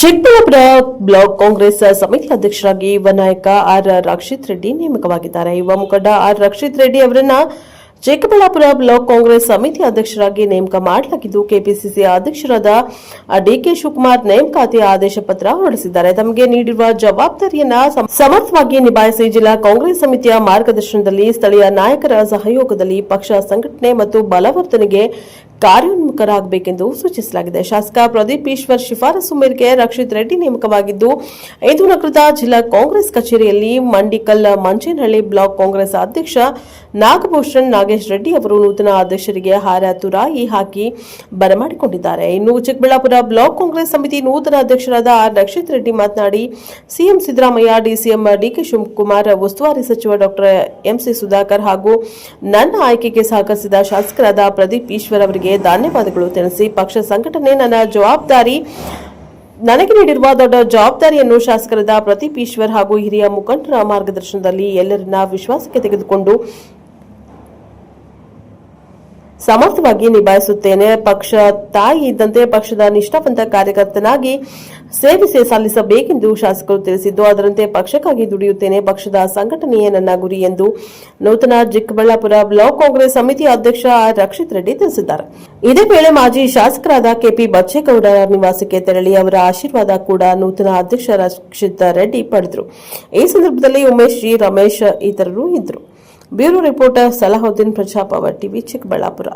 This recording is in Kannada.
ಚಿಕ್ಕಬಳ್ಳಾಪುರ ಬ್ಲಾಕ್ ಕಾಂಗ್ರೆಸ್ ಸಮಿತಿ ಅಧ್ಯಕ್ಷರಾಗಿ ಯುವ ನಾಯಕ ಆರ್ ರಕ್ಷಿತ್ ರೆಡ್ಡಿ ನೇಮಕವಾಗಿದ್ದಾರೆ. ಯುವ ಮುಖಂಡ ಆರ್ ರಕ್ಷಿತ್ ರೆಡ್ಡಿ ಅವರನ್ನ ಚಿಕ್ಕಬಳ್ಳಾಪುರ ಬ್ಲಾಕ್ ಕಾಂಗ್ರೆಸ್ ಸಮಿತಿ ಅಧ್ಯಕ್ಷರಾಗಿ ನೇಮಕ ಮಾಡಲಾಗಿದ್ದು, ಕೆಪಿಸಿಸಿ ಅಧ್ಯಕ್ಷರಾದ ಡಿಕೆ ಶಿವಕುಮಾರ್ ನೇಮಕಾತಿಯ ಆದೇಶ ಪತ್ರ ಹೊರಡಿಸಿದ್ದಾರೆ. ತಮಗೆ ನೀಡಿರುವ ಜವಾಬ್ದಾರಿಯನ್ನ ಸಮರ್ಥವಾಗಿ ನಿಭಾಯಿಸಿ ಜಿಲ್ಲಾ ಕಾಂಗ್ರೆಸ್ ಸಮಿತಿಯ ಮಾರ್ಗದರ್ಶನದಲ್ಲಿ ಸ್ಥಳೀಯ ನಾಯಕರ ಸಹಯೋಗದಲ್ಲಿ ಪಕ್ಷ ಸಂಘಟನೆ ಮತ್ತು ಬಲವರ್ಧನೆಗೆ ಕಾರ್ಯೋನ್ಮುಖರಾಗಬೇಕೆಂದು ಸೂಚಿಸಲಾಗಿದೆ. ಶಾಸಕ ಪ್ರದೀಪ್ ಈಶ್ವರ್ ಶಿಫಾರಸು ಮೇರೆಗೆ ರಕ್ಷಿತ್ ರೆಡ್ಡಿ ನೇಮಕವಾಗಿದ್ದು, ಇಂದು ನಗರದ ಜಿಲ್ಲಾ ಕಾಂಗ್ರೆಸ್ ಕಚೇರಿಯಲ್ಲಿ ಮಂಡಿಕಲ್ ಮಂಚೇನಹಳ್ಳಿ ಬ್ಲಾಕ್ ಕಾಂಗ್ರೆಸ್ ಅಧ್ಯಕ್ಷ ನಾಗಭೂಷಣ್ ನಾಗೇಶ್ ರೆಡ್ಡಿ ಅವರು ನೂತನ ಅಧ್ಯಕ್ಷರಿಗೆ ಹಾರ ತುರಾಯಿ ಹಾಕಿ ಬರಮಾಡಿಕೊಂಡಿದ್ದಾರೆ. ಇನ್ನು ಚಿಕ್ಕಬಳ್ಳಾಪುರ ಬ್ಲಾಕ್ ಕಾಂಗ್ರೆಸ್ ಸಮಿತಿ ನೂತನ ಅಧ್ಯಕ್ಷರಾದ ಆರ್ ರಕ್ಷಿತ್ ರೆಡ್ಡಿ ಮಾತನಾಡಿ, CM Siddaramaiah, DCM DK Shivakumar, ಉಸ್ತುವಾರಿ ಸಚಿವ ಡಾಕ್ಟರ್ ಎಂಸಿ ಸುಧಾಕರ್ ಹಾಗೂ ನನ್ನ ಆಯ್ಕೆಗೆ ಸಹಕರಿಸಿದ ಶಾಸಕರಾದ ಪ್ರದೀಪ್ ಈಶ್ವರ್ ಅವರಿಗೆ ಧನ್ಯವಾದಗಳು ತಿಳಿಸಿ, ಪಕ್ಷ ಸಂಘಟನೆ ನನಗೆ ನೀಡಿರುವ ದೊಡ್ಡ ಜವಾಬ್ದಾರಿಯನ್ನು ಶಾಸಕರಾದ ಪ್ರದೀಪ್ ಈಶ್ವರ್ ಹಾಗೂ ಹಿರಿಯ ಮುಖಂಡರ ಮಾರ್ಗದರ್ಶನದಲ್ಲಿ ಎಲ್ಲರನ್ನ ವಿಶ್ವಾಸಕ್ಕೆ ತೆಗೆದುಕೊಂಡು ಸಮರ್ಥವಾಗಿ ನಿಭಾಯಿಸುತ್ತೇನೆ. ಪಕ್ಷ ತಾಯಿ ಇದ್ದಂತೆ ಪಕ್ಷದ ನಿಷ್ಠಾವಂತ ಕಾರ್ಯಕರ್ತನಾಗಿ ಸೇವೆ ಸಲ್ಲಿಸಬೇಕೆಂದು ಶಾಸಕರು ತಿಳಿಸಿದ್ದು, ಅದರಂತೆ ಪಕ್ಷಕ್ಕಾಗಿ ದುಡಿಯುತ್ತೇನೆ. ಪಕ್ಷದ ಸಂಘಟನೆಯೇ ನನ್ನ ಗುರಿ ಎಂದು ನೂತನ ಚಿಕ್ಕಬಳ್ಳಾಪುರ ಬ್ಲಾಕ್ ಕಾಂಗ್ರೆಸ್ ಸಮಿತಿ ಅಧ್ಯಕ್ಷ ಆರ್ ರಕ್ಷಿತ್ ರೆಡ್ಡಿ ತಿಳಿಸಿದ್ದಾರೆ. ಇದೇ ವೇಳೆ ಮಾಜಿ ಶಾಸಕರಾದ ಕೆಪಿ ಬಚ್ಚೇಗೌಡರ ನಿವಾಸಕ್ಕೆ ತೆರಳಿ ಅವರ ಆಶೀರ್ವಾದ ಕೂಡ ನೂತನ ಅಧ್ಯಕ್ಷ ರಕ್ಷಿತ್ ರೆಡ್ಡಿ ಪಡೆದರು. ಈ ಸಂದರ್ಭದಲ್ಲಿ ಉಮೇಶ್ ಜಿ, ರಮೇಶ್ ಇತರರು ಇದ್ದರು. Bureau reporter Salahuddin, Praja Power TV, Chikkaballapur.